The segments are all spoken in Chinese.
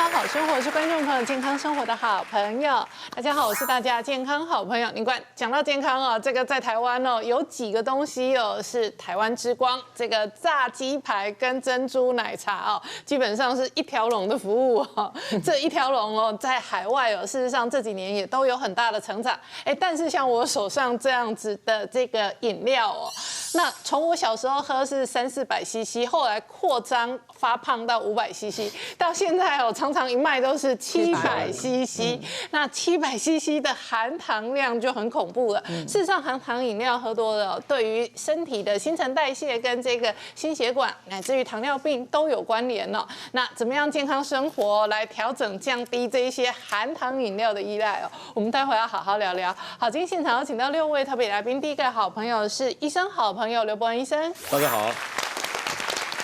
康好生活是观众朋友健康生活的好朋友。大家好，我是大家健康好朋友。你看，讲到健康哦，这个在台湾哦，有几个东西哦是台湾之光，这个炸鸡排跟珍珠奶茶哦，基本上是一条龙的服务哦。这一条龙哦，在海外哦，事实上这几年也都有很大的成长。但是像我手上这样子的这个饮料哦，那从我小时候喝是300-400cc， 后来扩张发胖到500cc， 到现在哦，常常一卖都是700cc。那700cc 的含糖量就很恐怖了。事实上，含糖饮料喝多了，对于身体的新陈代谢跟这个心血管乃至于糖尿病都有关联哦。那怎么样健康生活来调整降低这一些含糖饮料的依赖哦？我们待会要好好聊聊。好，今天现场有请到6位特别来宾，第一个好朋友是医生好朋友刘伯恩医生，大家好。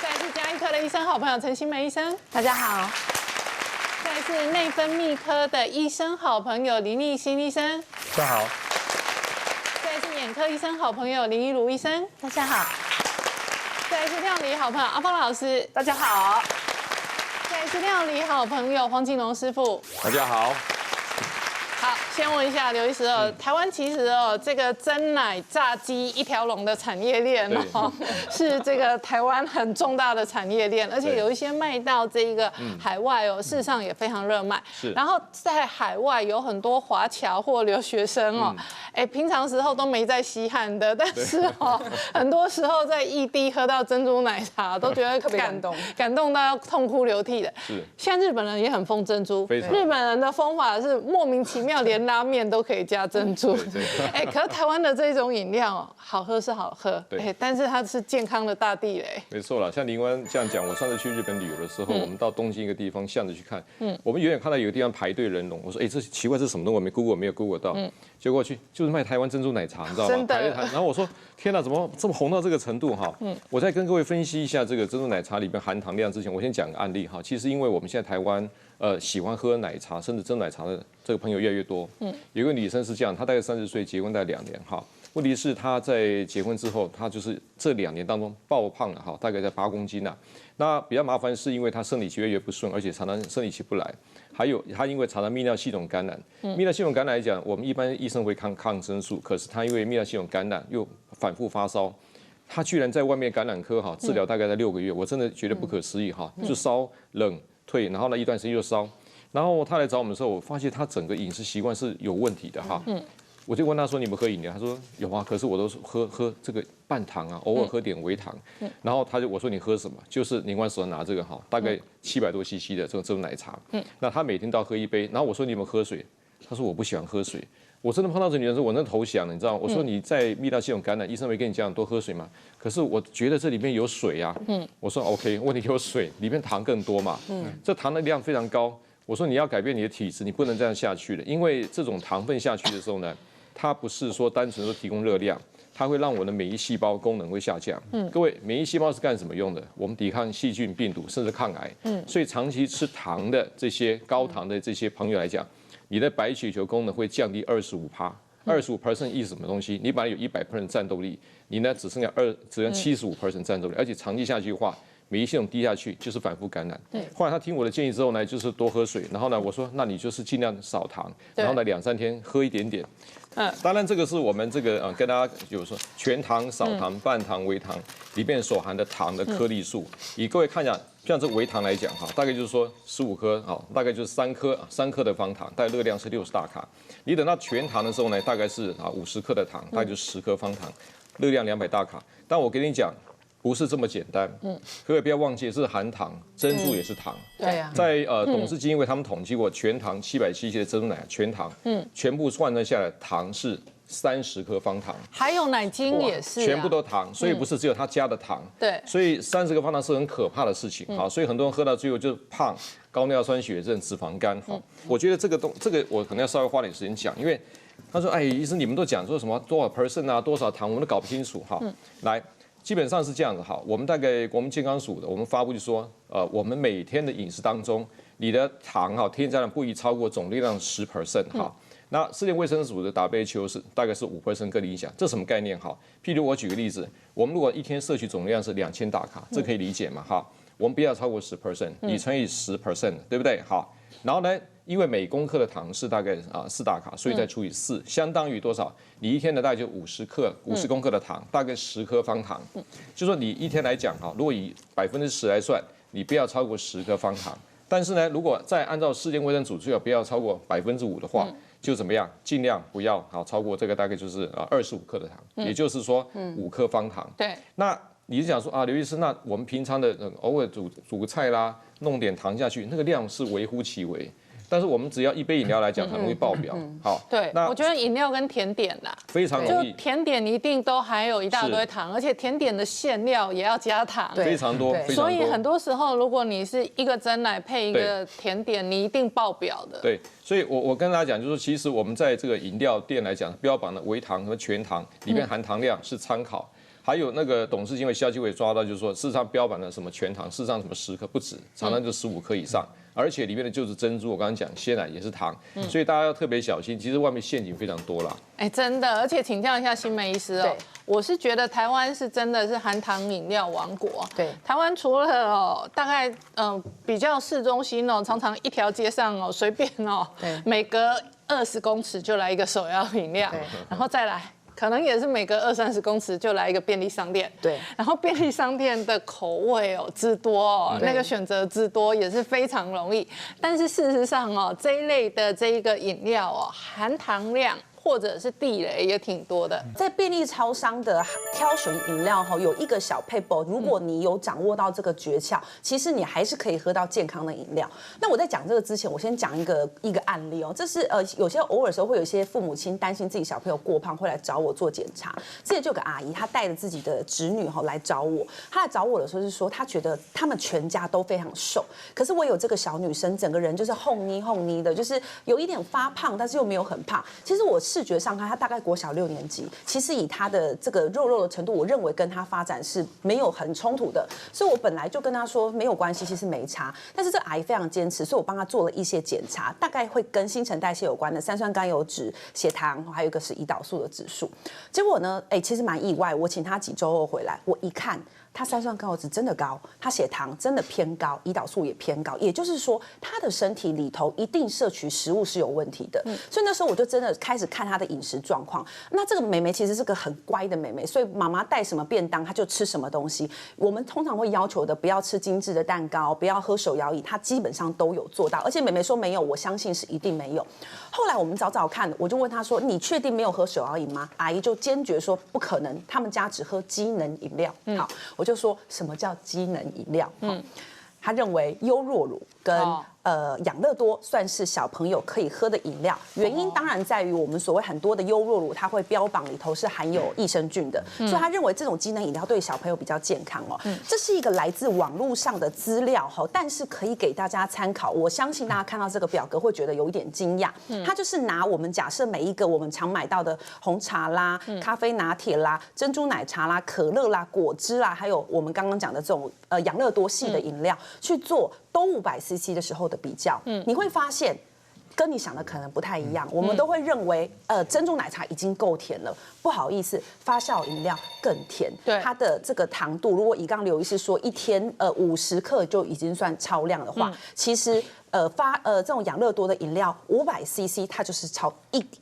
再来是家医科的医生好朋友陈欣梅医生，大家好。再来是内分泌科的医生好朋友林立新医生，大家好。再来是眼科医生好朋友林一如医生，大家好。再来是料理好朋友阿芳老师，大家好。再来是料理好朋友黄金龙师傅，大家好。好，先问一下刘医师哦，台湾其实哦，这个珍奶炸鸡一条龙的产业链哦，是这个台湾很重大的产业链，而且有一些卖到这个海外哦，事实上也非常热卖。是。然后在海外有很多华侨或留学生哦，平常时候都没在稀罕的，但是哦，很多时候在异地喝到珍珠奶茶，都觉得特别感动到要痛哭流涕的。是。现在日本人也很疯珍珠，非常。日本人的风法是莫名其妙。连拉面都可以加珍珠，可是台湾的这种饮料哦，好喝是好喝，但是它是健康的大地雷。没错了，像林湾这样讲，我上次去日本旅游的时候，我们到东京一个地方巷子去看，我们远远看到有个地方排队人龙，我说，这奇怪，这是什么东西？我没 Google， 没有 Google 到，结果去就是卖台湾珍珠奶茶，你知道吗？排队，然后我说，天哪，怎么这么红到这个程度哈？我再跟各位分析一下这个珍珠奶茶里面含糖量之前，我先讲个案例哈。其实因为我们现在台湾喜欢喝奶茶，甚至珍珠奶茶的这个朋友越来越多。有一个女生是这样，她大概30岁，结婚大概2年哈。问题是她在结婚之后，她就是这2年当中爆胖了哈，大概在8公斤呐。那比较麻烦是因为她生理期越来越不顺，而且常常生理期不来。还有她因为常常泌尿系统感染，泌尿系统感染来讲，我们一般医生会抗生素，可是她因为泌尿系统感染又反复发烧，她居然在外面感染科哈治疗大概在6个月，我真的觉得不可思议哈，就烧冷退，然后呢一段时间又烧。然后他来找我们的时候，我发现他整个饮食习惯是有问题的哈。我就问他说：“你们喝饮料？”他说：“有啊，可是我都是喝这个半糖啊，偶尔喝点微糖。”然后我说：“你喝什么？”就是林官手上拿这个哈，大概700多cc 的这种奶茶。那他每天都要喝1杯。然后我说：“你有没有喝水？”他说：“我不喜欢喝水。”我真的碰到这女人说，我真的投降了，你知道吗？我说你在泌尿系统感染，医生会跟你讲多喝水吗？可是我觉得这里面有水啊。我说 OK， 问题有水，里面糖更多嘛。这糖的量非常高。我说你要改变你的体质，你不能这样下去了，因为这种糖分下去的时候呢，它不是说单纯说提供热量，它会让我的免疫细胞功能会下降。各位，免疫细胞是干什么用的？我们抵抗细菌、病毒，甚至抗癌。所以长期吃糖的这些高糖的这些朋友来讲，你的白血球功能会降低25%，25% 意思什么东西？你本来有100% 战斗力，你呢只剩75% 战斗力，而且长期下去的话，免疫系统低下去就是反复感染。后来他听我的建议之后呢，就是多喝水，然后呢，我说那你就是尽量少糖，然后呢2-3天喝一点点。当然这个是我们这个跟大家有说全糖、少糖、半糖、微糖里面所含的糖的颗粒数，以各位看一下。像这个微糖来讲哈，大概就是说15颗，好，大概就是3颗的方糖，大概热量是60大卡。你等到全糖的时候呢，大概是50克的糖，大概就是10颗方糖，热量200大卡。但我跟你讲，不是这么简单。各位不要忘记，是含糖，珍珠也是糖。对呀。在董事基金会他们统计过，全糖700cc的珍珠奶全糖，全部换算下来糖是30颗方糖，还有奶精也是，全部都糖，所以不是只有它加的糖。对，所以30个方糖是很可怕的事情。好，所以很多人喝到最后就胖、高尿酸血症、脂肪肝。好，我觉得这个我可能要稍微花点时间讲，因为他说，医生你们都讲说什么多少 percent 啊，多少糖，我们都搞不清楚。哈，来。基本上是这样子哈，我们大概国民健康署的，我们发布就说，我们每天的饮食当中，你的糖哈添加量不宜超过总热量10%哈。那世界卫生组的 WHO 是大概是5%个理想，这什么概念哈？譬如我举个例子，我们如果一天摄取总量是2000大卡，这可以理解嘛哈？我们不要超过10%，你乘以10%，对不对？好，然后呢，因为每公克的糖是大概4大卡，所以再除以4，相当于多少？你一天的大概就50公克的糖，大概10颗方糖。就说你一天来讲哈，如果以10%来算，你不要超过10颗方糖。但是呢，如果再按照世界卫生组织不要超过5%的话，就怎么样？尽量不要超过这个大概就是25克的糖，也就是说5颗方糖。对。那你是讲说刘医师，那我们平常的偶尔煮个菜啦，弄点糖下去，那个量是微乎其微。但是我们只要一杯饮料来讲，很容易爆表。好，对，那我觉得饮料跟甜点啦，非常容易，就甜点一定都含有一大堆糖，而且甜点的馅料也要加糖，非常多。所以很多时候，如果你是一个珍奶配一个甜点，你一定爆表的。对，所以我跟大家讲，就是说，其实我们在这个饮料店来讲，标榜的微糖和全糖里面含糖量是参考。还有那个董事经纬消基会抓到，就是说，事实上标榜的什么全糖，事实上什么10颗不止，常常就15颗以上，而且里面的就是珍珠，我刚刚讲鲜奶也是糖，所以大家要特别小心。其实外面陷阱非常多啦。真的，而且请教一下新梅医师哦，我是觉得台湾是真的是含糖饮料王国。对，台湾除了大概比较市中心常常一条街上随便每隔20公尺就来一个手摇饮料，然后再来。可能也是每隔20-30公尺就来一个便利商店，对，然后便利商店的口味之多那个选择之多也是非常容易。但是事实上这一类的这一个饮料含糖量或者是地雷也挺多的。在便利超商的挑选饮料有一个小撇步，如果你有掌握到这个诀窍，其实你还是可以喝到健康的饮料。那我在讲这个之前，我先讲一个案例这是有些偶尔时候会有一些父母亲担心自己小朋友过胖，会来找我做检查。之前就有个阿姨，她带着自己的侄女来找我，她来找我的时候是说，她觉得他们全家都非常瘦，可是我有这个小女生，整个人就是红泥的，就是有一点发胖，但是又没有很胖。其实我视觉上看，他大概国小6年级，其实以他的这个肉的程度，我认为跟他发展是没有很冲突的，所以我本来就跟他说没有关系，其实没差。但是这阿姨非常坚持，所以我帮他做了一些检查，大概会跟新陈代谢有关的三酸甘油酯、血糖，还有一个是胰岛素的指数。结果呢，其实蛮意外，我请他几周后回来，我一看。他三酸甘油酯真的高，他血糖真的偏高，胰岛素也偏高，也就是说他的身体里头一定摄取食物是有问题的。所以那时候我就真的开始看他的饮食状况。那这个妹妹其实是个很乖的妹妹，所以妈妈带什么便当，她就吃什么东西。我们通常会要求的，不要吃精致的蛋糕，不要喝手摇饮，她基本上都有做到。而且妹妹说没有，我相信是一定没有。后来我们找找看，我就问她说：“你确定没有喝手摇饮吗？”阿姨就坚决说不可能，他们家只喝机能饮料。好，我就说什么叫机能饮料？他认为优酪乳跟养乐多算是小朋友可以喝的饮料，原因当然在于我们所谓很多的优酪乳，它会标榜里头是含有益生菌的，所以他认为这种机能饮料对小朋友比较健康这是一个来自网络上的资料但是可以给大家参考。我相信大家看到这个表格会觉得有一点惊讶，它就是拿我们假设每一个我们常买到的红茶啦、咖啡拿铁啦、珍珠奶茶啦、可乐啦、果汁啦，还有我们刚刚讲的这种养乐多系的饮料去做都500cc 的时候的比较，你会发现跟你想的可能不太一样。我们都会认为，珍珠奶茶已经够甜了，不好意思，发酵饮料更甜。对，它的这个糖度，如果以刚刚刘医师说一天50克就已经算超量的话，其实这种养乐多的饮料500cc，它就是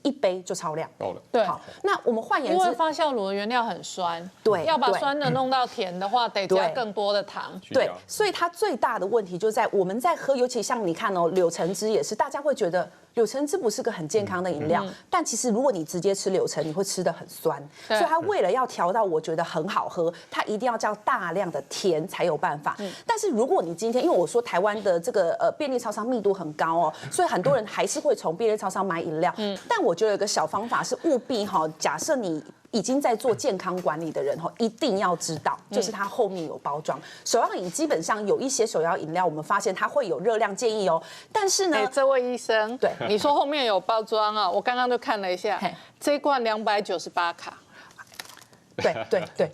一杯就超量。够了。对，好，那我们换言之，因为发酵乳的原料很酸，对，要把酸的弄到甜的话，得加更多的糖。对，所以它最大的问题就在我们在喝，尤其像你看柳橙汁也是，大家会觉得柳橙汁不是个很健康的饮料，但其实如果你直接吃柳橙，你会吃得很酸。所以它为了要调到我觉得很好喝，它一定要加大量的甜才有办法。但是如果你今天，因为我说台湾的这个便利超商密度很高所以很多人还是会从便利超商买饮料。但我觉得有个小方法是务必假设你已经在做健康管理的人一定要知道，就是它后面有包装。手摇饮基本上有一些手摇饮料，我们发现它会有热量建议但是呢，这位医生，对，你说后面有包装我刚刚就看了一下，这一罐298卡。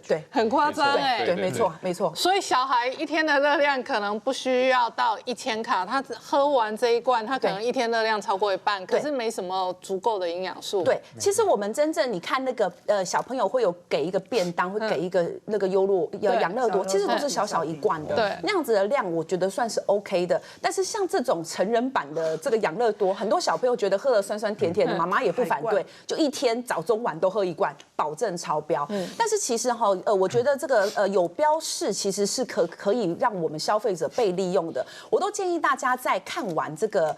对，很夸张哎。对，没错没错。所以小孩一天的热量可能不需要到1000卡，他喝完这一罐，他可能一天热量超过一半，可是没什么足够的营养素。对，其实我们真正你看那个小朋友会有给一个便当，会给一个那个养乐多，其实都是小小一罐的，对，那样子的量我觉得算是 OK 的。但是像这种成人版的这个养乐多，很多小朋友觉得喝了酸酸甜甜的，妈妈也不反对，就一天早中晚都喝一罐，保证超标。但是其实我觉得这个有标示其实是可以让我们消费者被利用的。我都建议大家在看完这个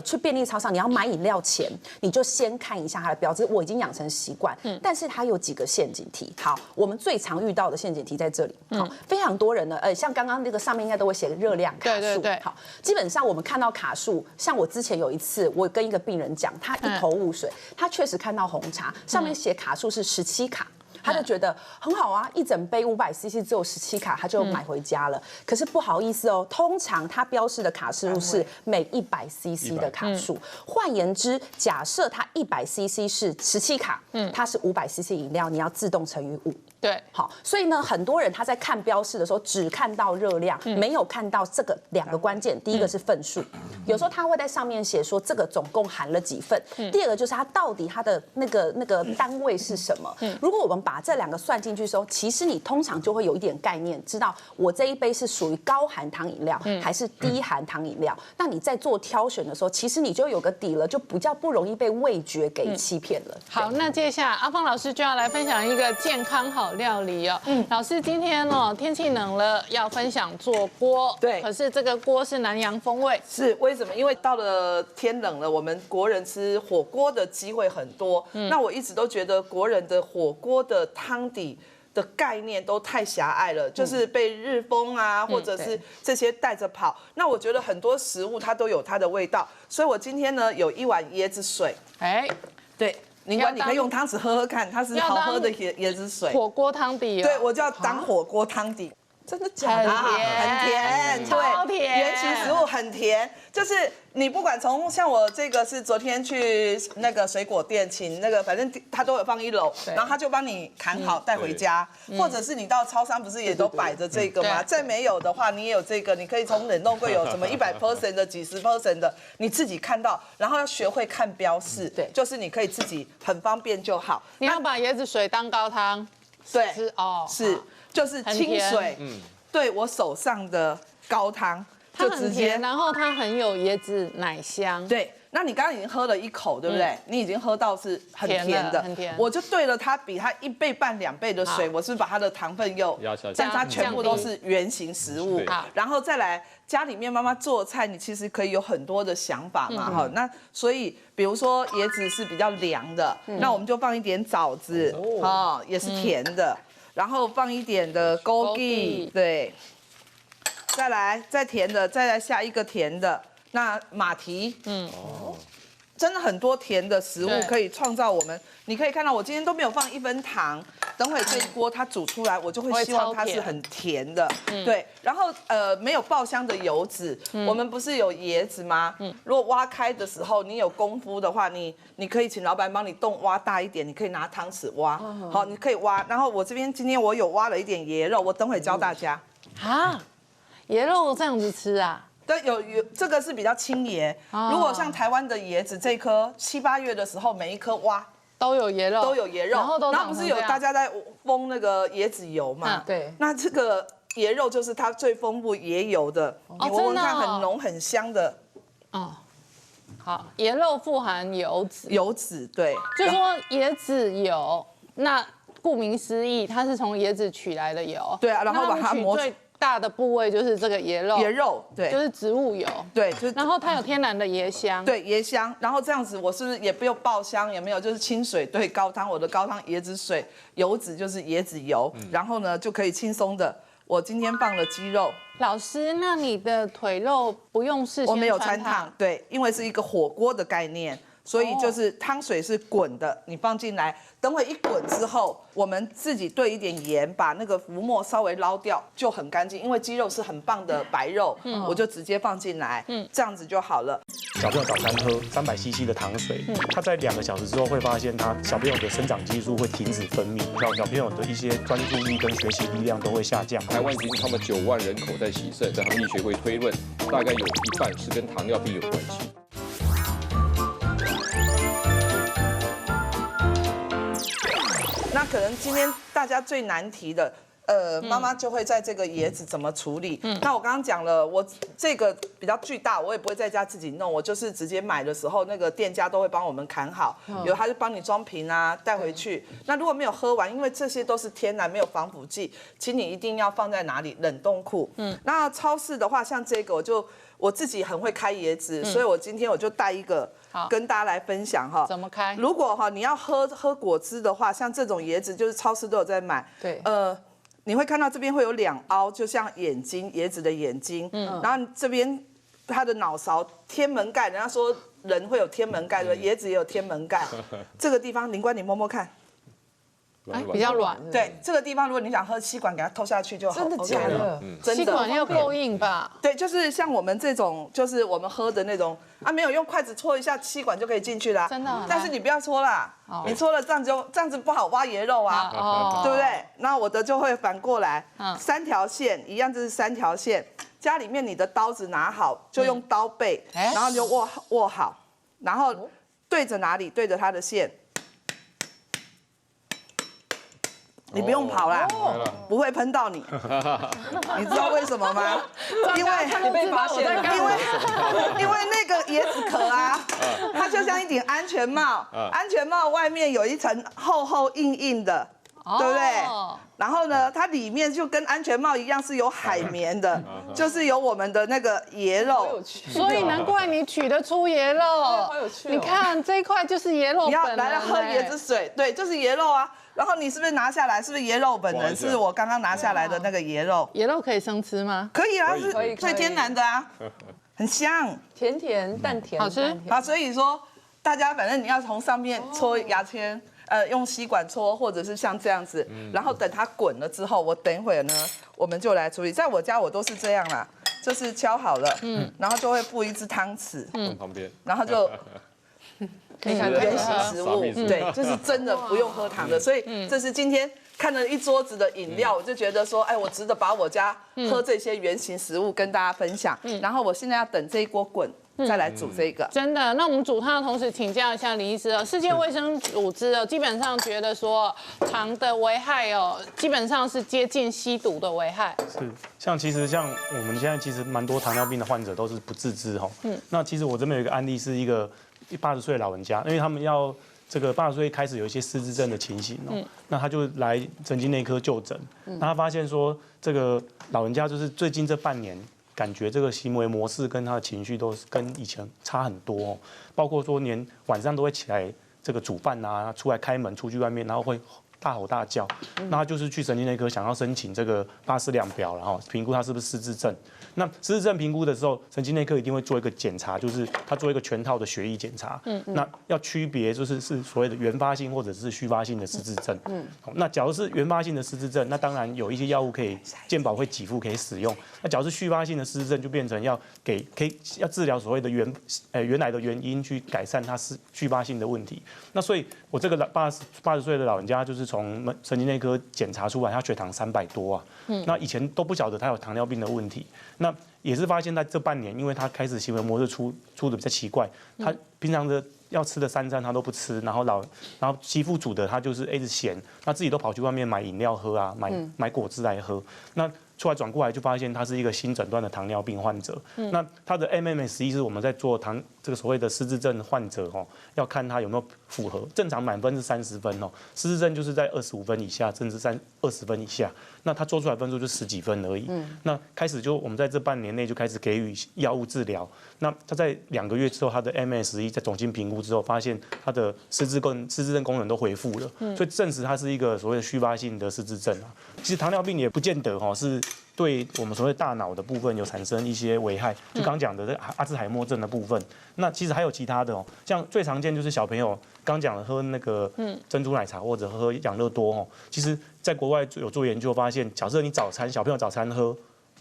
去便利超商你要买饮料前，你就先看一下它的标志。我已经养成习惯，但是它有几个陷阱题。好，我们最常遇到的陷阱题在这里。好，非常多人呢，像刚刚那个上面应该都会写热量卡数。对。好，基本上我们看到卡数，像我之前有一次，我跟一个病人讲，他一头雾水，他确实看到红茶上面写卡数是17卡。他就觉得很好啊，一整杯500cc只有17卡，他就买回家了。可是不好意思哦，通常它标示的卡数是每100cc 的卡数。换言之，假设它100cc 是17卡，它是500cc 饮料，你要自动乘以5。对，好，所以呢，很多人他在看标示的时候只看到热量，没有看到这个2个关键。第一个是份数，有时候他会在上面写说这个总共含了几份。第二个就是它到底它的那个单位是什么。如果我们把这2个算进去的时候，其实你通常就会有一点概念，知道我这一杯是属于高含糖饮料还是低含糖饮料。那你在做挑选的时候，其实你就有个底了，就比较不容易被味觉给欺骗了。好，那接下来阿芳老师就要来分享一个健康好料理哦。老师今天天气冷了，要分享做锅。对，可是这个锅是南洋风味。是为什么？因为到了天冷了，我们国人吃火锅的机会很多。那我一直都觉得国人的火锅的汤底的概念都太狭隘了，就是被日风啊，或者是这些带着跑。那我觉得很多食物它都有它的味道，所以我今天呢有1碗椰子水。对。你可以用汤匙喝喝看，它是好喝的椰子水。火锅汤底。对，我就要当火锅汤底。真的假的？很甜，超甜。原型食物很甜，就是你不管从像我这个是昨天去那个水果店，请那个反正他都有放1楼，然后他就帮你砍好带回家，或者是你到超商不是也都摆着这个吗？再没有的话，你也有这个，你可以从冷冻柜有什么100% 的、几10% 的，你自己看到，然后要学会看标示，对，就是你可以自己很方便就好。你要把椰子水当高汤，对，是。就是清水，对我手上的高汤就直接，然后它很有椰子奶香。对，那你刚刚已经喝了1口，对不对？你已经喝到是很甜的，很甜。我就兑了它比它1倍半2倍的水，我是把它的糖分又压下去，但它全部都是原型食物。然后再来家里面妈妈做菜，你其实可以有很多的想法嘛，哈。那所以比如说椰子是比较凉的，那我们就放一点枣子，也是甜的。然后放一点的枸杞，对，再来再甜的，再来下一个甜的，那马蹄，真的很多甜的食物可以创造我们。你可以看到我今天都没有放1分糖，等会这一锅它煮出来，我就会希望它是很甜的，对。然后没有爆香的油脂，我们不是有椰子吗？如果挖开的时候你有功夫的话，你可以请老板帮你洞挖大一点，你可以拿汤匙挖，好，你可以挖。然后我这边今天我有挖了一点椰肉，我等会教大家。椰肉这样子吃啊？对，有这个是比较轻椰。如果像台湾的椰子，这颗7、8月的时候，每一颗挖都有椰肉，然后不是有大家在封那个椰子油嘛？对。那这个椰肉就是它最丰富椰油的，你闻闻看，很浓很香的。好，椰肉富含油脂，对。就说椰子油，那顾名思义，它是从椰子取来的油。对啊，然后把它磨。大的部位就是这个椰肉，对，就是植物油，对，然后它有天然的椰香，对，椰香，然后这样子我是不是也不用爆香？有没有？就是清水兑高汤，我的高汤椰子水，油脂就是椰子油，然后呢就可以轻松的。我今天放了鸡肉，老师，那你的腿肉不用事先我没有穿烫，对，因为是一个火锅的概念。所以就是汤水是滚的，你放进来，等会一滚之后，我们自己兑一点盐，把那个浮沫稍微捞掉，就很干净。因为鸡肉是很棒的白肉，我就直接放进来，这样子就好了。小朋友早餐喝300cc 的糖水，他在2个小时之后会发现他小朋友的生长激素会停止分泌，小朋友的一些专注力跟学习力量都会下降。台湾其实他们9万人口在洗肾，在他们医学会推论，大概有一半是跟糖尿病有关系。那可能今天大家最难题的，妈妈就会在这个椰子怎么处理。那我刚刚讲了，我这个比较巨大，我也不会在家自己弄，我就是直接买的时候，那个店家都会帮我们砍好，有他就帮你装瓶啊，带回去。那如果没有喝完，因为这些都是天然，没有防腐剂，请你一定要放在哪里？冷冻库。那超市的话，像这个我自己很会开椰子，所以我今天我就带一个跟大家来分享哈。怎么开？如果你要喝果汁的话，像这种椰子就是超市都有在买。对。你会看到这边会有2凹，就像眼睛，椰子的眼睛。然后这边它的脑勺天门盖，人家说人会有天门盖，对不对？椰子也有天门盖。这个地方，灵官你摸摸看。比较软。对，这个地方如果你想喝，吸管给它透下去就好。真的假的？吸管要够硬吧？对，就是像我们这种，就是我们喝的那种啊，没有用筷子戳一下吸管就可以进去啦。真的？但是你不要戳啦，你戳了这样子不好挖椰肉啊，对不对？那我的就会反过来，3条线一样，这是3条线。家里面你的刀子拿好，就用刀背，然后你就握好，然后对着哪里？对着它的线。你不用跑啦，不会喷到你。你知道为什么吗？因为你被发现了。因为那个椰子壳啊，它就像一顶安全帽，安全帽外面有一层厚硬硬的，对不对？然后呢，它里面就跟安全帽一样是有海绵的，就是有我们的那个椰肉。所以难怪你取得出椰肉，好有趣。你看这一块就是椰肉本人。你要来喝椰子水，对，就是椰肉啊。然后你是不是拿下来？是不是椰肉本人？是我刚刚拿下来的那个椰肉。椰肉可以生吃吗？可以啊，是最天然的啊，很香，甜甜淡甜，好吃啊。所以说，大家反正你要从上面搓牙签，用吸管搓，或者是像这样子，然后等它滚了之后，我等一会儿呢，我们就来处理。在我家我都是这样啦，就是敲好了，然后就会附一只汤匙，旁边，然后就。可以看原型食物，对，就是真的不用喝糖的，所以这是今天看了一桌子的饮料，我就觉得说，哎，我值得把我家喝这些原型食物跟大家分享。然后我现在要等这一锅滚，再来煮这个。真的，那我们煮汤的同时请教一下李医师哦，世界卫生组织哦，基本上觉得说糖的危害哦，基本上是接近吸毒的危害。是，其实我们现在其实蛮多糖尿病的患者都是不自知哈。那其实我这边有一个案例是一个80岁的老人家，因为他们要这个80岁开始有一些失智症的情形哦，那他就来神经内科就诊，那他发现说这个老人家就是最近这半年感觉这个行为模式跟他的情绪都是跟以前差很多哦，包括说连晚上都会起来这个煮饭啊，出来开门出去外面，然后会大吼大叫，那他就是去神经内科想要申请这个巴氏量表，然后评估他是不是失智症。那失智症评估的时候，神经内科一定会做一个检查，就是他做一个全套的血液检查。那要区别就是所谓的原发性或者是续发性的失智症。那假如是原发性的失智症，那当然有一些药物可以健保会给付可以使用。那假如是续发性的失智症，就变成要要治疗所谓的原来的原因，去改善它续发性的问题。那所以我这个80岁的老人家就是从神经内科检查出来，他血糖300多啊。那以前都不晓得他有糖尿病的问题。那也是发现在这半年，因为他开始行为模式出的比较奇怪，他平常的要吃的3餐他都不吃，然后媳妇煮的他就是一直嫌，他自己都跑去外面买饮料喝啊，买果汁来喝。那出来转过来就发现他是一个新诊断的糖尿病患者。那他的 MMSE 是我们在做这个所谓的失智症患者哦，要看他有没有符合，正常满分是30分哦，失智症就是在25分以下，甚至20分以下。那他做出来分数就10几分而已。那开始我们在这半年内就开始给予药物治疗。那他在2个月之后，他的 MMSE 在总经评估之后，发现他的失智症功能都恢复了，所以证实他是一个所谓的续发性的失智症啊。其实糖尿病也不见得是对我们所谓大脑的部分有产生一些危害，就刚讲的这阿兹海默症的部分。那其实还有其他的哦，像最常见就是小朋友刚讲的喝那个珍珠奶茶或者喝养乐多哦，其实在国外有做研究发现，假设你小朋友早餐喝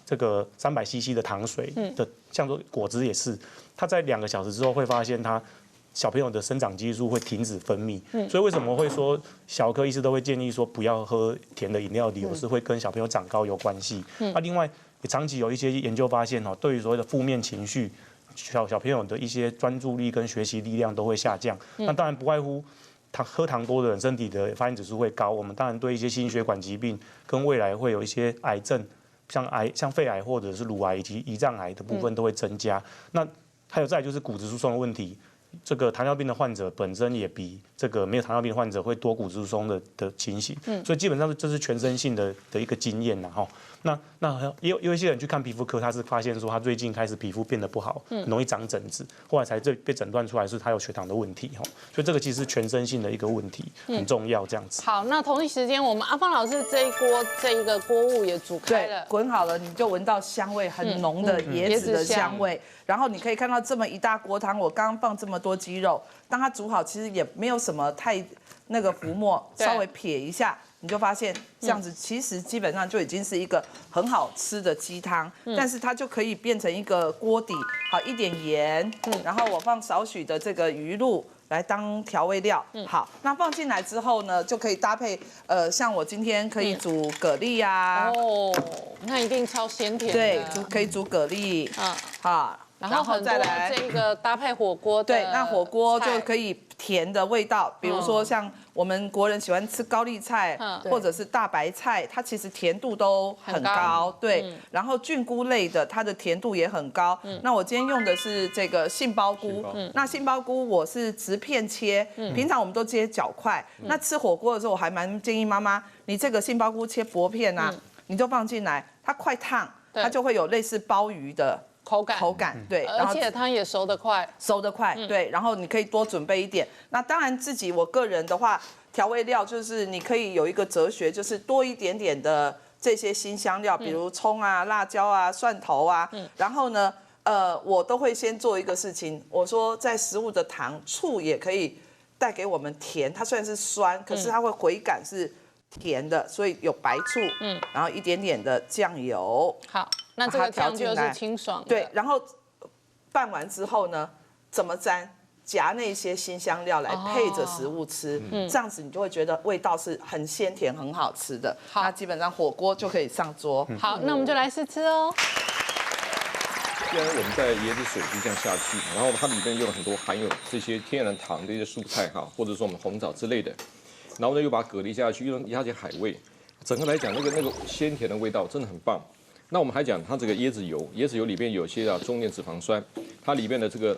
这个300cc 的糖水的，像说果汁也是，他在2个小时之后会发现他小朋友的生长激素会停止分泌，所以为什么会说小儿科医师都会建议说不要喝甜的饮料，理由是会跟小朋友长高有关系。那另外也长期有一些研究发现哦，对于所谓的负面情绪，小朋友的一些专注力跟学习力量都会下降。那当然不外乎喝糖多的人身体的发炎指数会高，我们当然对一些心血管疾病跟未来会有一些癌症，像肺癌或者是乳癌以及胰脏癌的部分都会增加。那还有再来就是骨质疏松的问题。这个糖尿病的患者本身也比这个没有糖尿病的患者会多骨质疏松的情形，所以基本上这是全身性的一个经验呐哈。那也有一些人去看皮肤科，他是发现说他最近开始皮肤变得不好，很容易长疹子，后来才被诊断出来是他有血糖的问题哈。所以这个其实是全身性的一个问题，很重要这样子。好，那同一时间我们阿芳老师这一个锅物也煮开了，滚好了，你就闻到香味很浓的椰子的香味。然后你可以看到这么一大锅汤，我刚刚放这么多鸡肉，当它煮好，其实也没有什么太那个浮沫，稍微撇一下，你就发现这样子其实基本上就已经是一个很好吃的鸡汤，但是它就可以变成一个锅底，好一点盐，然后我放少许的这个鱼露来当调味料，好，那放进来之后呢，就可以搭配像我今天可以煮蛤蜊啊，哦，那一定超鲜甜的，对，可以煮蛤蜊，好。然后再来这个搭配火锅的，对，那火锅就可以甜的味道，比如说像我们国人喜欢吃高丽菜，或者是大白菜，它其实甜度都很高，对。然后菌菇类的，它的甜度也很高。那我今天用的是这个杏鲍菇，那杏鲍菇我是直片切，平常我们都切角块。那吃火锅的时候，我还蛮建议妈妈，你这个杏鲍菇切薄片啊，你就放进来，它快烫，它就会有类似鲍鱼的口感对，而且它也熟得快，对，然后你可以多准备一点。那当然我个人的话，调味料就是你可以有一个哲学，就是多一点点的这些辛香料，比如葱啊、辣椒啊、蒜头啊，然后呢，我都会先做一个事情，我说在食物的糖、醋也可以带给我们甜，它虽然是酸，可是它会回感是甜的，所以有白醋，然后一点点的酱油，好。那这个酱就是清爽的。对，然后拌完之后呢，怎么沾？夹那些辛香料来配着食物吃，这样子你就会觉得味道是很鲜甜、很好吃的。那基本上火锅就可以上桌。好，那我们就来试吃哦。既然我们在椰子水就这样下去，然后它里面用了很多含有这些天然糖的一些蔬菜哈，或者说我们红枣之类的，然后呢又把蛤蜊下去，又加些海味，整个来讲那个鲜甜的味道真的很棒。那我们还讲它这个椰子油，椰子油里面有些中链脂肪酸，它里面的这个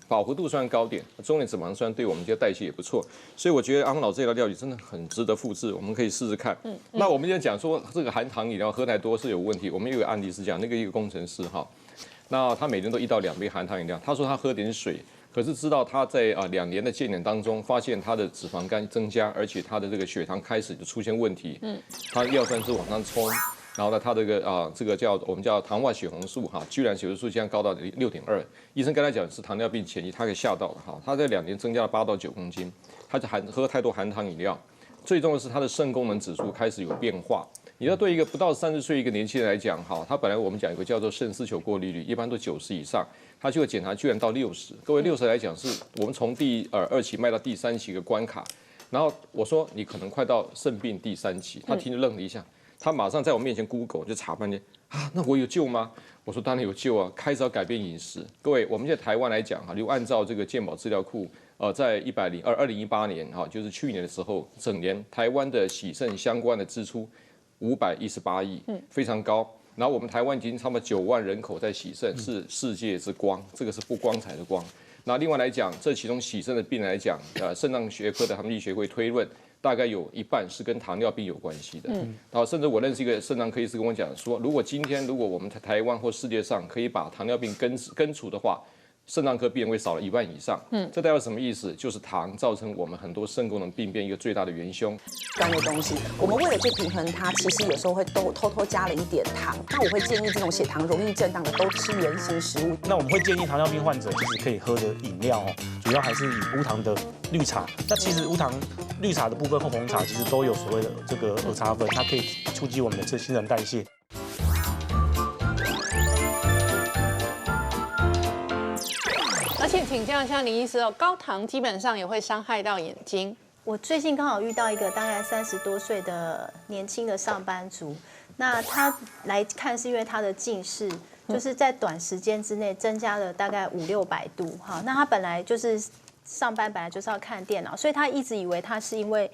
饱和度虽然高点，中链脂肪酸对我们这些代谢也不错，所以我觉得阿芳老这道料理真的很值得复制，我们可以试试看。那我们今天讲说这个含糖饮料喝太多是有问题，我们有个案例是这样，一个工程师哈，那他每天都1到2杯含糖饮料，他说他喝点水。可是知道他在2年的戒年当中，发现他的脂肪肝增加，而且他的这个血糖开始就出现问题，他尿酸值往上冲。然后呢，他这个我们叫糖化血红素哈，居然血红素现在高到6.2，医生跟他讲是糖尿病前期，他给吓到了哈。他在2年增加了8到9公斤，他就喝太多含糖饮料，最重要的是他的肾功能指数开始有变化。你要对一个不到30岁一个年轻人来讲哈，他本来我们讲有个叫做肾丝球过滤率，一般都90以上，他就会检查居然到60。各位60来讲是我们从第2期迈到第3期的关卡。然后我说你可能快到肾病第3期，他听着愣了一下。他马上在我面前 Google 就查半天啊，那我有救吗？我说当然有救啊，开始要改变饮食。各位，我们在台湾来讲哈，就按照这个健保资料库，在2018年哈，就是去年的时候，整年台湾的洗肾相关的支出518亿，非常高。然后我们台湾已经差不多9万人口在洗肾，是世界之光，这个是不光彩的光。那另外来讲，这其中洗肾的病人来讲，肾脏学科的他们医学会推论。大概有1半是跟糖尿病有关系的，然后甚至我认识一个肾脏科医师跟我讲说，如果我们台湾或世界上可以把糖尿病根除的话，肾脏科病人会少了1万以上。这代表什么意思？就是糖造成我们很多肾功能病变一个最大的元凶。酸的东西，我们为了去平衡它，其实有时候会偷偷加了一点糖。那我会建议这种血糖容易震荡的都吃原型食物。那我们会建议糖尿病患者其实可以喝的饮料主要还是以无糖的绿茶。那其实无糖绿茶的部分或红茶其实都有所谓的这个儿茶酚，它可以促进我们的新陈代谢。而且请教一下林医师哦，高糖基本上也会伤害到眼睛。我最近刚好遇到一个大概30多岁的年轻的上班族，那他来看是因为他的近视就是在短时间之内增加了大概500-600度哈。那他本来就是上班本来就是要看电脑，所以他一直以为他是因为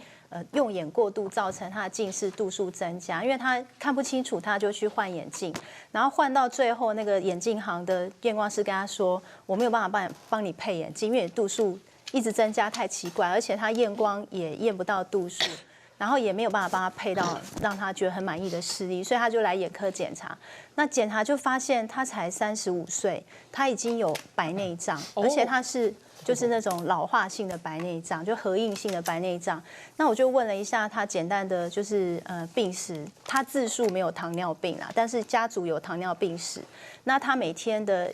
用眼过度造成他的近视度数增加，因为他看不清楚，他就去换眼镜，然后换到最后那个眼镜行的验光师跟他说，我没有办法帮你配眼镜，因为你度数一直增加太奇怪，而且他验光也验不到度数，然后也没有办法帮他配到让他觉得很满意的视力，所以他就来眼科检查。那检查就发现他才35岁，他已经有白内障，而且他是就是那种老化性的白内障，就核硬性的白内障。那我就问了一下他简单的就是病史，他自述没有糖尿病啦，但是家族有糖尿病史。那他每天的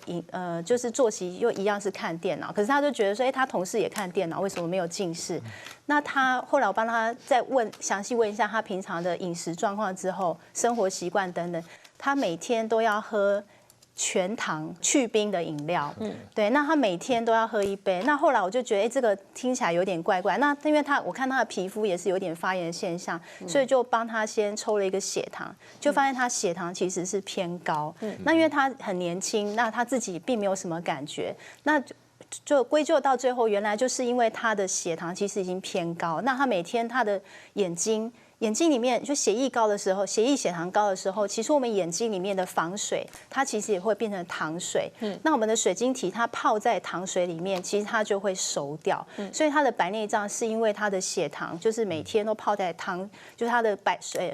就是作息又一样是看电脑，可是他就觉得说，他同事也看电脑，为什么没有近视？那他后来我帮他再详细问一下他平常的饮食状况之后，生活习惯等等，他每天都要喝全糖去冰的饮料，对，那他每天都要喝1杯。那后来我就觉得，这个听起来有点怪怪。那因为我看他的皮肤也是有点发炎现象，所以就帮他先抽了一个血糖，就发现他血糖其实是偏高。那因为他很年轻，那他自己并没有什么感觉，那就归咎到最后，原来就是因为他的血糖其实已经偏高。那他每天他的眼睛里面就血液高的时候，血糖高的时候，其实我们眼睛里面的防水，它其实也会变成糖水。那我们的水晶体它泡在糖水里面，其实它就会熟掉。所以它的白内障是因为它的血糖就是每天都泡在就是它的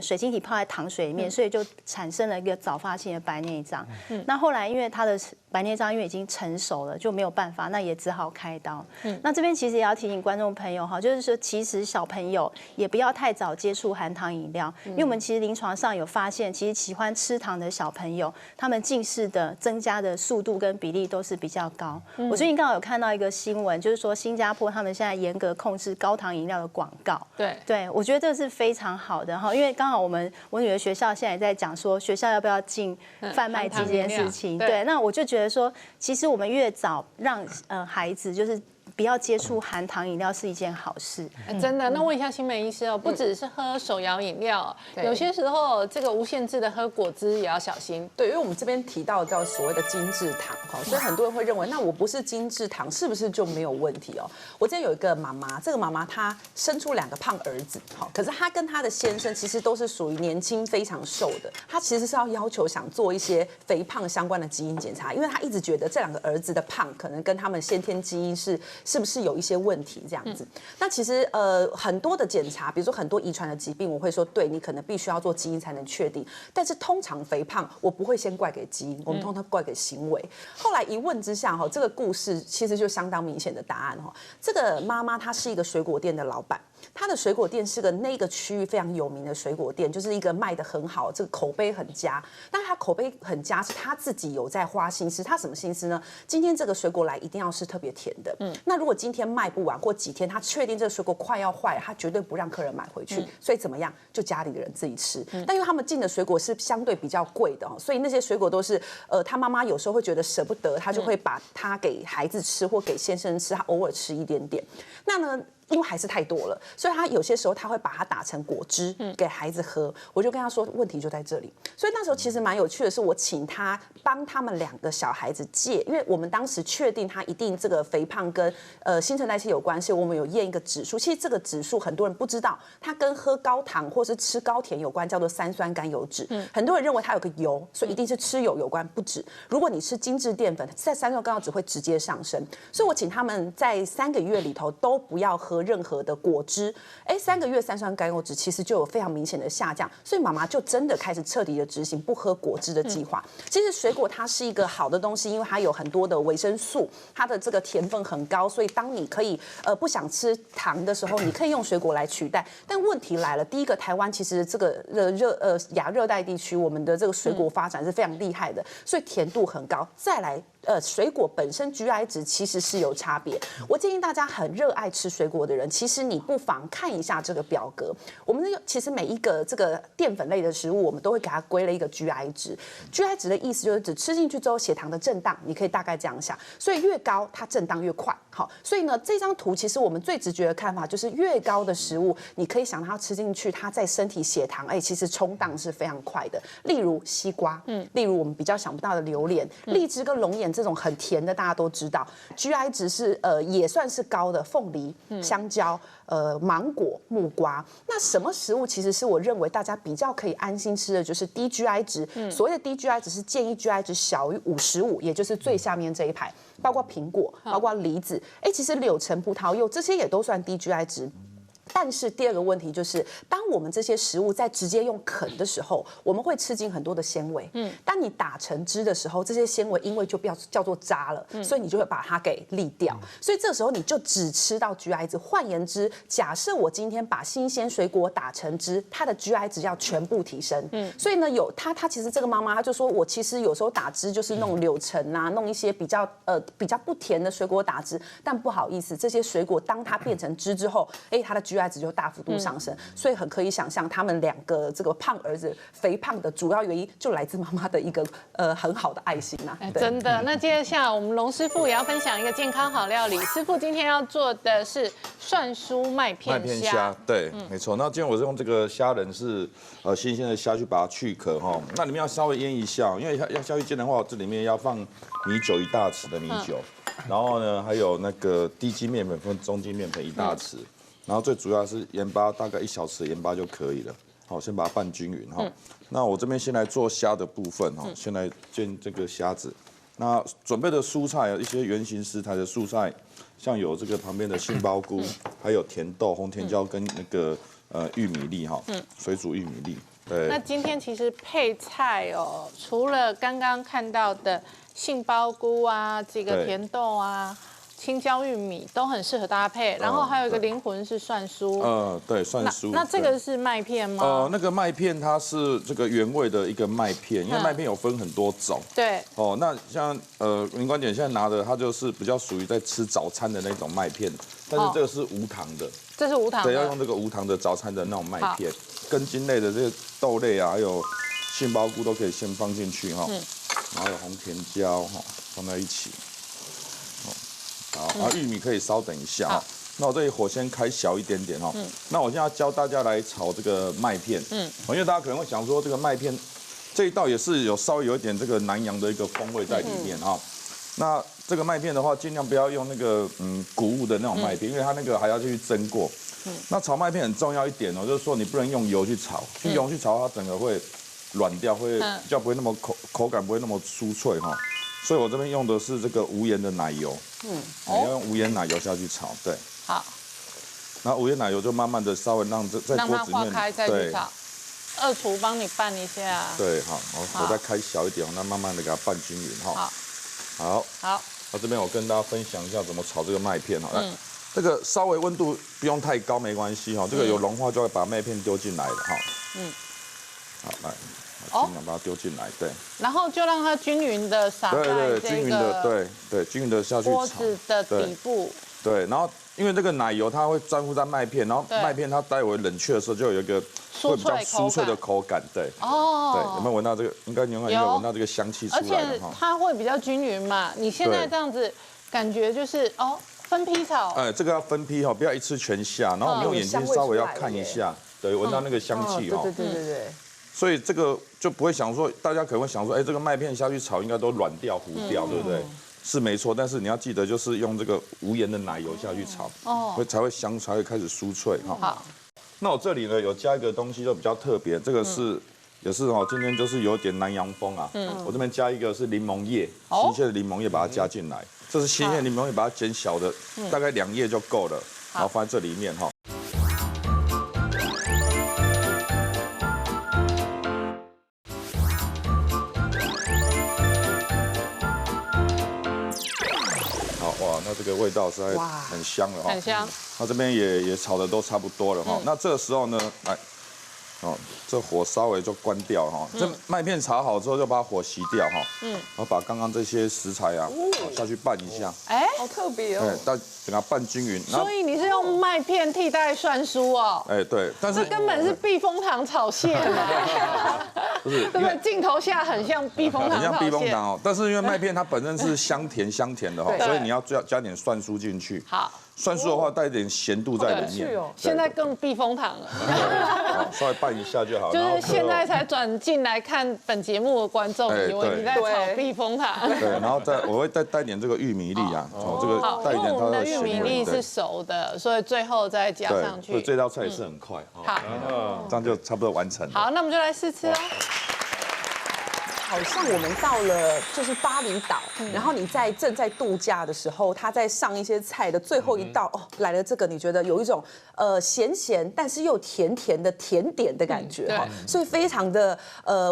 水晶体泡在糖水里面，所以就产生了一个早发性的白内障。那后来因为它的白内障因为已经成熟了，就没有办法，那也只好开刀。那这边其实也要提醒观众朋友哈，就是说其实小朋友也不要太早接触含糖饮料，因为我们其实临床上有发现，其实喜欢吃糖的小朋友，他们近视的增加的速度跟比例都是比较高。我最近刚好有看到一个新闻，就是说新加坡他们现在严格控制高糖饮料的广告。对，我觉得这是非常好的哈，因为刚好我女儿学校现在也在讲说，学校要不要禁贩卖机这件事情。对，那我就觉得说，其实我们越早让孩子就是不要接触含糖饮料是一件好事。真的，那问一下新美医师哦，不只是喝手摇饮料，有些时候这个无限制的喝果汁也要小心。对，因为我们这边提到叫所谓的精制糖哈，所以很多人会认为，那我不是精制糖，是不是就没有问题哦？我之前有一个妈妈，这个妈妈她生出2个胖儿子，好，可是她跟她的先生其实都是属于年轻非常瘦的，她其实是要求想做一些肥胖相关的基因检查，因为她一直觉得这2个儿子的胖可能跟他们先天基因是不是有一些问题这样子？那其实很多的检查，比如说很多遗传的疾病，我会说对你可能必须要做基因才能确定。但是通常肥胖我不会先怪给基因，我们通常怪给行为。后来一问之下哈，这个故事其实就相当明显的答案哈。这个妈妈她是一个水果店的老板。他的水果店是那个区域非常有名的水果店，就是一个卖得很好，这个口碑很佳。但他口碑很佳是他自己有在花心思，他什么心思呢？今天这个水果来一定要是特别甜的。那如果今天卖不完或几天，他确定这个水果快要坏了，他绝对不让客人买回去。所以怎么样？就家里的人自己吃。但因为他们进的水果是相对比较贵的，所以那些水果都是他妈妈有时候会觉得舍不得，他就会把它给孩子吃或给先生吃，他偶尔吃一点点。那呢？因为还是太多了，所以他有些时候他会把它打成果汁给孩子喝。我就跟他说，问题就在这里。所以那时候其实蛮有趣的是，我请他帮他们2个小孩子戒，因为我们当时确定他一定这个肥胖跟新陈代谢有关系，我们有验一个指数。其实这个指数很多人不知道，它跟喝高糖或是吃高甜有关，叫做3酸甘油酯。很多人认为它有个油，所以一定是吃油有关，不止。如果你吃精致淀粉，在3酸甘油酯会直接上升。所以我请他们在3个月里头都不要喝喝任何的果汁。3个月三酸甘油酯其实就有非常明显的下降，所以妈妈就真的开始彻底的执行不喝果汁的计划。其实水果它是一个好的东西，因为它有很多的维生素，它的这个甜分很高，所以当你可以不想吃糖的时候，你可以用水果来取代。但问题来了，第一个，台湾其实这个亚热带地区，我们的这个水果发展是非常厉害的，所以甜度很高。再来。水果本身 GI 值其实是有差别。我建议大家很热爱吃水果的人，其实你不妨看一下这个表格。我们其实每一个这个淀粉类的食物，我们都会给它归了一个 GI 值。GI 值的意思就是指吃进去之后血糖的震荡，你可以大概这样想。所以越高它震荡越快。好，所以呢这张图其实我们最直觉的看法就是越高的食物，你可以想它吃进去，它在身体血糖其实冲荡是非常快的。例如西瓜，例如我们比较想不到的榴莲、荔枝跟龙眼。这种很甜的，大家都知道 ，GI 值是也算是高的，凤梨、香蕉、芒果、木瓜。那什么食物其实是我认为大家比较可以安心吃的，就是低 GI 值。所谓的低 GI 值是建议 GI 值小于55，也就是最下面这一排，包括苹果，包括梨子。其实柳橙、葡萄柚这些也都算低 GI 值。但是第二个问题就是，当我们这些食物在直接用啃的时候，我们会吃进很多的纤维。当你打成汁的时候，这些纤维因为就叫做渣了，所以你就会把它给沥掉。所以这时候你就只吃到 GI 值。换言之，假设我今天把新鲜水果打成汁，它的 GI 值要全部提升。所以呢，她其实这个妈妈她就说，我其实有时候打汁就是弄柳橙啊，弄一些比较不甜的水果打汁，但不好意思，这些水果当它变成汁之后，它的 GI 值就大幅度上升，所以很可以想象，他们两个这个胖儿子肥胖的主要原因就来自妈妈的一个很好的爱心啦。真的。那接下来我们龙师傅也要分享一个健康好料理。师傅今天要做的是涮酥麦片虾。对，没错。那今天我是用这个虾仁是新鲜的虾去把它去壳哈。那你们要稍微腌一下，因为要下去煎的话，这里面要放米酒1大匙的米酒，然后呢还有那个低筋面粉跟中筋面粉1大匙。然后最主要是盐巴，大概1小匙的盐巴就可以了。好，先把它拌均匀哈。那我这边先来做虾的部分哈，先来煎这个虾子。那准备的蔬菜一些原型食材的蔬菜，像有这个旁边的杏鲍菇，还有甜豆、红甜椒跟那个玉米粒哈，水煮玉米粒。对。那今天其实配菜除了刚刚看到的杏鲍菇啊，这个甜豆啊。青椒、玉米都很适合搭配，然后还有一个灵魂是涮酥。对，涮酥。那这个是麦片吗？那个麦片它是这个原味的一个麦片，因为麦片有分很多种。对。那像林官姐现在拿的，它就是比较属于在吃早餐的那种麦片，但是这个是无糖的。这是无糖的。对，要用这个无糖的早餐的那种麦片，根茎类的这些豆类啊，还有杏鲍菇都可以先放进去哈，然后有红甜椒哈放在一起。好，然后玉米可以稍等一下哈。那我这里火先开小一点点哈。那我现在要教大家来炒这个麦片。因为大家可能会想说，这个麦片这一道也是有稍微有一点这个南洋的一个风味在里面哈。那这个麦片的话，尽量不要用那个谷物的那种麦片，因为它那个还要去蒸过。那炒麦片很重要一点就是说你不能用油去炒，用油去炒它整个会软掉，会比较不会那么口感不会那么酥脆哈。所以我这边用的是这个无盐的奶油，要用无盐奶油下去炒，对。好。然后无盐奶油就慢慢的稍微让在锅子里面，对。二厨帮你拌一下。对，好，我再开小一点，那慢慢的给它拌均匀哈。好。好。那这边我跟大家分享一下怎么炒这个麦片哈。这个稍微温度不用太高没关系哈，这个有融化就会把麦片丢进来了哈。好，来。尽量把它丢进来，对。然后就让它均匀的撒在均匀的，对，均匀的下去炒。锅子的底部。对，然后因为这个奶油它会粘附在麦片，然后麦片它待会冷却的时候就有一个会比较酥脆的口感，对。对，有没有闻到这个？应该你有闻到这个香气出来了哈。而且它会比较均匀嘛。你现在这样子感觉就是分批炒。这个要分批哈，不要一次全下，然后我们用眼睛稍微要看一下，对，闻到那个香气哈。对。所以这个就不会想说，大家可能会想说，这个麦片下去炒应该都软掉、糊掉，对不对？是没错，但是你要记得，就是用这个无盐的奶油下去炒，才会香，才会开始酥脆哈。好，那我这里呢有加一个东西，就比较特别，这个也是今天就是有点南洋风啊。我这边加一个是柠檬叶，新鲜的柠檬叶把它加进来，这是新鲜的柠檬叶，把它剪小的，大概2叶就够了。然后放在这里面哈。好哇，那这个味道实在很香了哈，很香。那这边也炒的都差不多了哈。那这个时候呢，来。哦，这火稍微就关掉哈。这麦片炒好之后，就把火熄掉哈。然后把刚刚这些食材啊下去拌一下。哎，好特别哦。对，但整个拌均匀。所以你是用麦片替代蒜酥哦？哎，对，但是这根本是避风塘炒蟹嘛。不是，对不对？镜头下很像避风塘炒蟹。很像避风塘哦，但是因为麦片它本身是香甜的哈，所以你要加点蒜酥进去。好。蒜酥的话带一点咸度在里面，现在更避风塘了，稍微拌一下就好。就是现在才转进来看本节目的观众，以为你在炒避风塘。对，然后我会再带点这个玉米粒啊，这个带一点它的玉米粒是熟的，所以最后再加上去。所以这道菜也是很快。好，这样就差不多完成了。好，那我们就来试吃哦。好像我们到了就是巴厘岛，然后你正在度假的时候，他在上一些菜的最后一道哦，来了这个，你觉得有一种咸但是又甜的甜点的感觉哈，所以非常的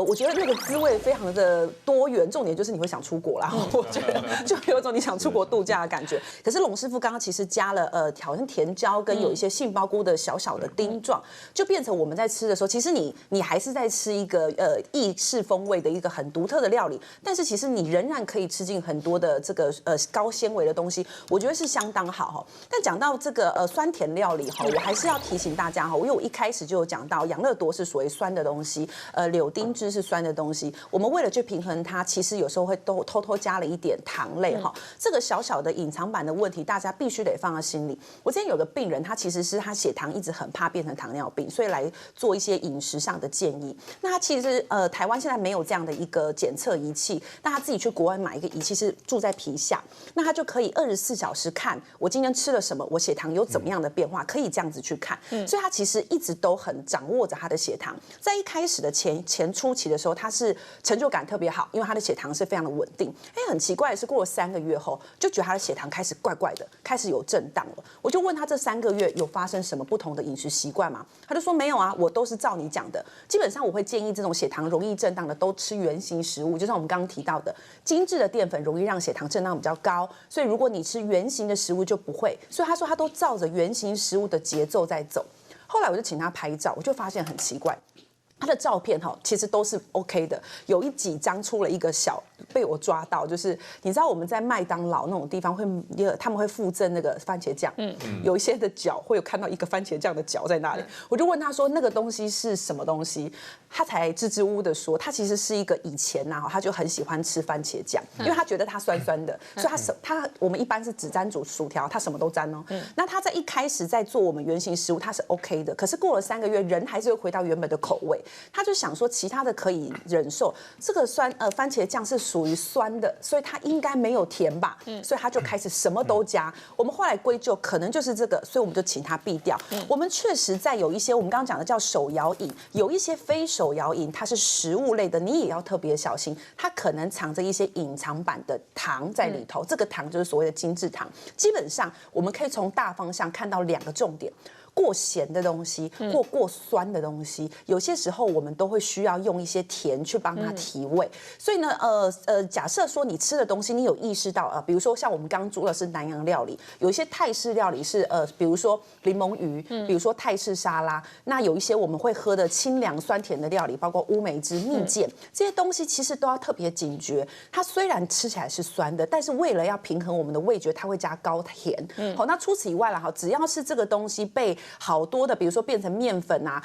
我觉得那个滋味非常的多元，重点就是你会想出国啦，我觉得就有一种你想出国度假的感觉。可是龙师傅刚刚其实加了好像甜椒跟有一些杏鲍菇的小的丁状，就变成我们在吃的时候，其实你还是在吃一个意式风味的一个很独特的料理，但是其实你仍然可以吃进很多的这个高纤维的东西，我觉得是相当好哈。但讲到这个酸甜料理哈，我还是要提醒大家哈，因为我一开始就有讲到养乐多是属于酸的东西，柳丁汁是酸的东西，我们为了去平衡它，其实有时候会偷偷加了一点糖类哈。这个小的隐藏版的问题，大家必须得放在心里。我之前有个病人，他其实是他血糖一直很怕变成糖尿病，所以来做一些饮食上的建议。那他其实台湾现在没有这样的一个检测仪器，那他自己去国外买一个仪器，是住在皮下，那他就可以24小时看我今天吃了什么，我血糖有怎么样的变化，可以这样子去看。所以他其实一直都很掌握着他的血糖。在一开始的前初期的时候，他是成就感特别好，因为他的血糖是非常的稳定。很奇怪的是，过了3个月后，就觉得他的血糖开始怪怪的，开始有震荡了。我就问他这3个月有发生什么不同的饮食习惯吗？他就说没有啊，我都是照你讲的。基本上我会建议这种血糖容易震荡的都吃原型食物，就像我们刚刚提到的，精致的淀粉容易让血糖震荡比较高，所以如果你吃原型的食物就不会。所以他说他都照着原型食物的节奏在走。后来我就请他拍照，我就发现很奇怪。他的照片哈，其实都是 OK 的，有几张出了一个小被我抓到，就是你知道我们在麦当劳那种地方他们会附赠那个番茄酱，有一些的角会有看到一个番茄酱的角在那里，我就问他说那个东西是什么东西，他才支支吾吾的说，他其实是一个以前呐，他就很喜欢吃番茄酱，因为他觉得它酸酸的，所以我们一般是只沾煮薯条，他什么都沾哦。那他在一开始在做我们原型食物，他是 OK 的，可是过了3个月，人还是会回到原本的口味。他就想说其他的可以忍受，这个番茄酱是属于酸的，所以它应该没有甜吧，所以他就开始什么都加。我们后来归咎可能就是这个，所以我们就请他避掉。我们确实在有一些我们刚刚讲的叫手摇饮，有一些非手摇饮，它是食物类的，你也要特别小心，它可能藏着一些隐藏版的糖在里头。这个糖就是所谓的精制糖。基本上我们可以从大方向看到2个重点。过咸的东西或过酸的东西，有些时候我们都会需要用一些甜去帮它提味。所以呢，假设说你吃的东西，你有意识到比如说像我们刚刚做的是南洋料理，有一些泰式料理是比如说柠檬鱼，比如说泰式沙拉，那有一些我们会喝的清凉酸甜的料理，包括乌梅汁、蜜饯这些东西，其实都要特别警觉。它虽然吃起来是酸的，但是为了要平衡我们的味觉，它会加高甜。好，那除此以外啦，只要是这个东西被好多的，比如说变成面粉啊，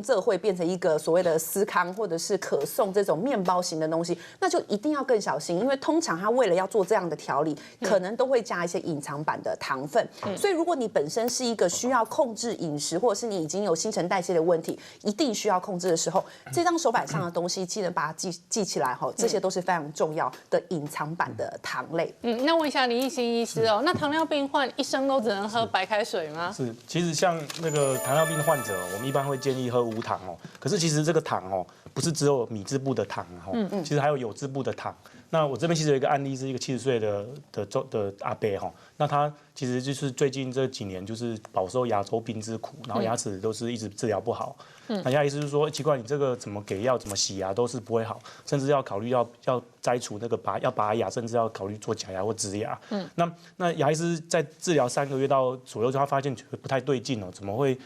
这会变成一个所谓的司康或者是可颂这种面包型的东西，那就一定要更小心，因为通常它为了要做这样的调理，可能都会加一些隐藏版的糖分。所以如果你本身是一个需要控制饮食，或者是你已经有新陈代谢的问题，一定需要控制的时候，这张手板上的东西记得把它记起来哈，这些都是非常重要的隐藏版的糖类。那问一下林奕兴医师哦，那糖尿病患一生都只能喝白开水吗？是，其实像那个糖尿病患者，我们一般会建议喝无糖哦。可是其实这个糖哦，不是只有米字部的糖哦，其实还有酉字部的糖。那我这边其实有一个案例，是一个70岁的阿伯哈，那他其实就是最近这几年就是饱受牙周病之苦，然后牙齿都是一直治疗不好。那牙医师就说，奇怪，你这个怎么给药、怎么洗牙都是不会好，甚至要考虑要摘除那个拔牙，甚至要考虑做假牙或植牙。那牙医师在治疗3个月到左右之后，他发现不太对劲哦，怎么会？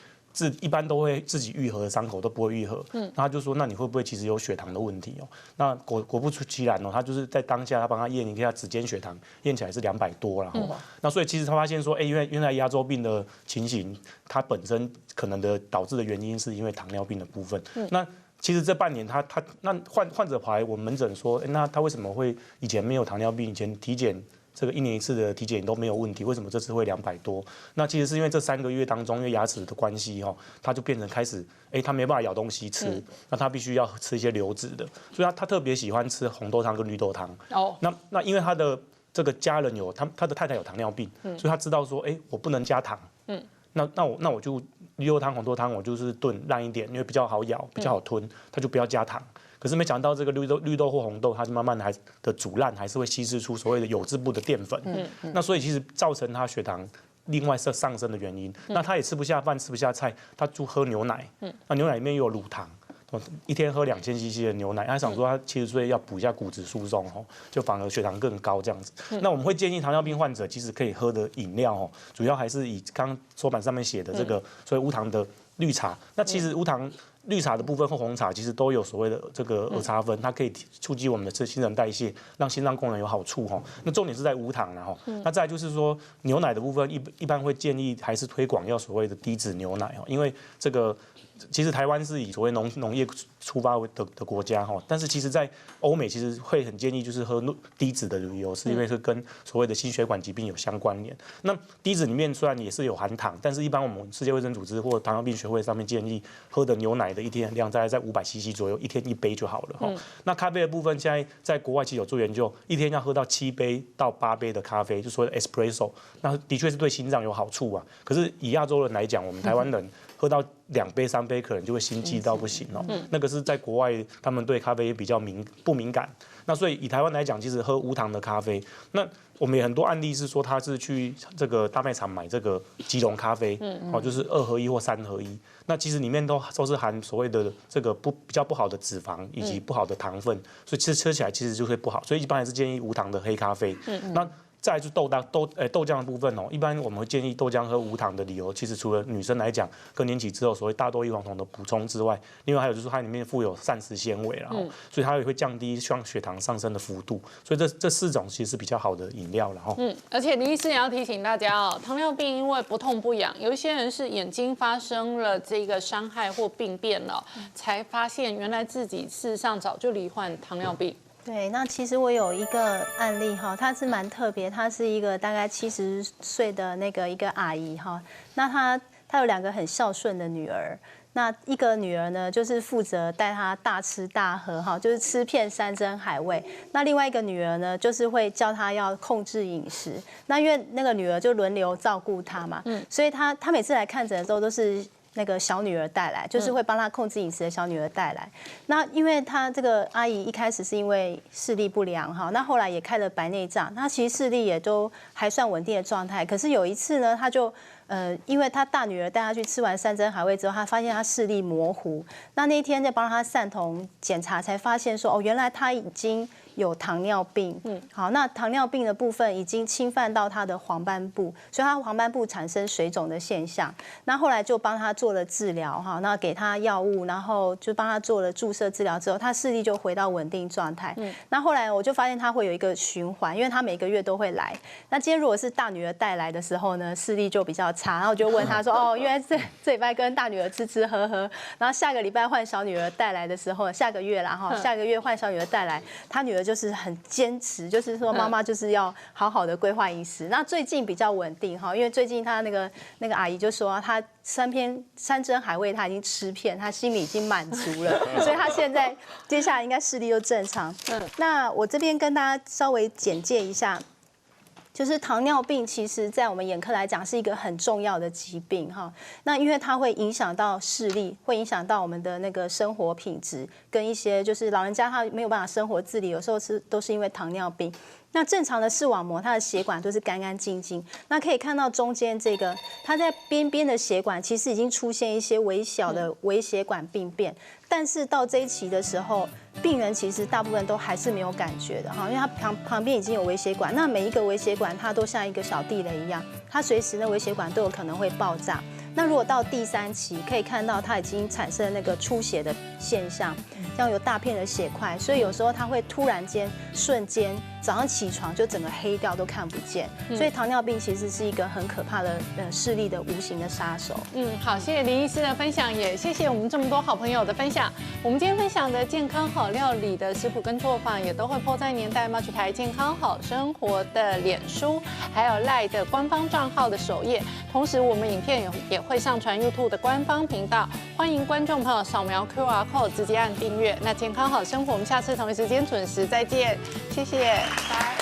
一般都会自己愈合的伤口都不会愈合，那他就说，那你会不会其实有血糖的问题哦？那果不出其然哦，他就是在当下他帮他验一下指尖血糖，验起来是200多了，那所以其实他发现说，原来牙周病的情形，它本身可能的导致的原因是因为糖尿病的部分，那。其实这半年那患者跑来我们门诊说，那他为什么会以前没有糖尿病，以前体检这个1年1次的体检都没有问题，为什么这次会200多？那其实是因为这3个月当中，因为牙齿的关系他就变成开始，他没办法咬东西吃，那他必须要吃一些流质的，所以他特别喜欢吃红豆汤跟绿豆汤。那因为他的这个家人他的太太有糖尿病，所以他知道说，我不能加糖。那我就绿豆汤、红豆汤，我就是炖烂一点，因为比较好咬，比较好吞，他就不要加糖。可是没想到这个绿豆或红豆，它就慢慢的煮烂，还是会稀释出所谓的有质部的淀粉。那所以其实造成他血糖另外上升的原因。那他也吃不下饭，吃不下菜，他就喝牛奶。那牛奶里面又有乳糖。一天喝2000cc 的牛奶，他想说他70岁要补一下骨质疏松就反而血糖更高这样子。那我们会建议糖尿病患者其实可以喝的饮料主要还是以刚刚说板上面写的这个所谓无糖的绿茶。那其实无糖绿茶的部分或红茶其实都有所谓的这个儿茶酚，它可以促进我们的新陈代谢，让心脏功能有好处那重点是在无糖那再来就是说牛奶的部分一般会建议还是推广要所谓的低脂牛奶因为这个。其实台湾是以所谓农业出发的国家但是其实在欧美其实会很建议就是喝低脂的牛油，是因为是跟所谓的心血管疾病有相关联。那低脂里面虽然也是有含糖，但是一般我们世界卫生组织或糖尿病学会上面建议喝的牛奶的一天量大概在500cc左右，一天1杯就好了那咖啡的部分现在在国外其实有做研究，一天要喝到7杯到8杯的咖啡，就所谓的 espresso， 那的确是对心脏有好处啊。可是以亚洲人来讲，我们台湾人喝到2杯3杯可能就会心悸到不行那个是在国外他们对咖啡比较不敏感。那所以以台湾来讲，其实喝无糖的咖啡，那我们也很多案例是说他是去这个大卖场买这个即溶咖啡，就是2合1或3合1。那其实里面都是含所谓的这个比较不好的脂肪以及不好的糖分，所以吃起来其实就会不好。所以一般还是建议无糖的黑咖啡。那再来就是豆浆的部分一般我们会建议豆浆喝无糖的理由，其实除了女生来讲更年期之后所谓大豆异黄酮的补充之外，另外还有就是它里面富有膳食纤维所以它也会降低像血糖上升的幅度，所以这4种其实是比较好的饮料而且林医师也要提醒大家糖尿病因为不痛不痒，有一些人是眼睛发生了这个伤害或病变了，才发现原来自己事实上早就罹患糖尿病。对，那其实我有一个案例她是蛮特别，她是一个大概70岁的一个阿姨那她有2个很孝顺的女儿，那一个女儿呢就是负责带她大吃大喝就是吃遍山珍海味，那另外一个女儿呢就是会教她要控制饮食，那因为那个女儿就轮流照顾她嘛，所以她每次来看诊的时候都是那个小女儿带来，就是会帮她控制饮食的小女儿带来。那因为她这个阿姨一开始是因为视力不良那后来也开了白内障，那其实视力也都还算稳定的状态。可是有一次呢，她就因为她大女儿带她去吃完山珍海味之后，她发现她视力模糊。那一天在帮她散瞳检查，才发现说原来她已经有糖尿病。好，那糖尿病的部分已经侵犯到他的黄斑部，所以他黄斑部产生水肿的现象。那后来就帮他做了治疗那给他药物，然后就帮他做了注射治疗之后，他视力就回到稳定状态。那后来我就发现他会有一个循环，因为他每个月都会来。那今天如果是大女儿带来的时候呢，视力就比较差，然后我就问他说因为这礼拜跟大女儿吃喝喝，然后下个礼拜换小女儿带来的时候，下个月下个月换小女儿带来，他女儿就是很坚持，就是说妈妈就是要好好的规划饮食。那最近比较稳定因为最近他那个阿姨就说他山珍海味他已经吃遍，他心里已经满足了，所以他现在接下来应该视力就正常。那我这边跟大家稍微简介一下。就是糖尿病，其实在我们眼科来讲是一个很重要的疾病哈。那因为它会影响到视力，会影响到我们的那个生活品质，跟一些就是老人家他没有办法生活自理，有时候都是因为糖尿病。那正常的视网膜，它的血管都是干干净净。那可以看到中间这个，它在边边的血管其实已经出现一些微小的微血管病变，但是到这一期的时候，病人其实大部分都还是没有感觉的哈，因为它旁边已经有微血管，那每一个微血管它都像一个小地雷一样，它随时那微血管都有可能会爆炸。那如果到第3期，可以看到它已经产生那个出血的现象，这样有大片的血块，所以有时候它会突然间、瞬间，早上起床就整个黑掉都看不见。所以糖尿病其实是一个很可怕的视力的无形的杀手。好，谢谢林医师的分享，也谢谢我们这么多好朋友的分享。我们今天分享的健康好料理的食谱跟做法，也都会 po 在年代Much牌健康好生活的脸书，还有 LINE 的官方账号的首页。同时，我们影片也会上传 YouTube 的官方频道，欢迎观众朋友扫描 QR code 直接按订阅。那健康好生活，我们下次同一时间准时再见，谢谢，拜。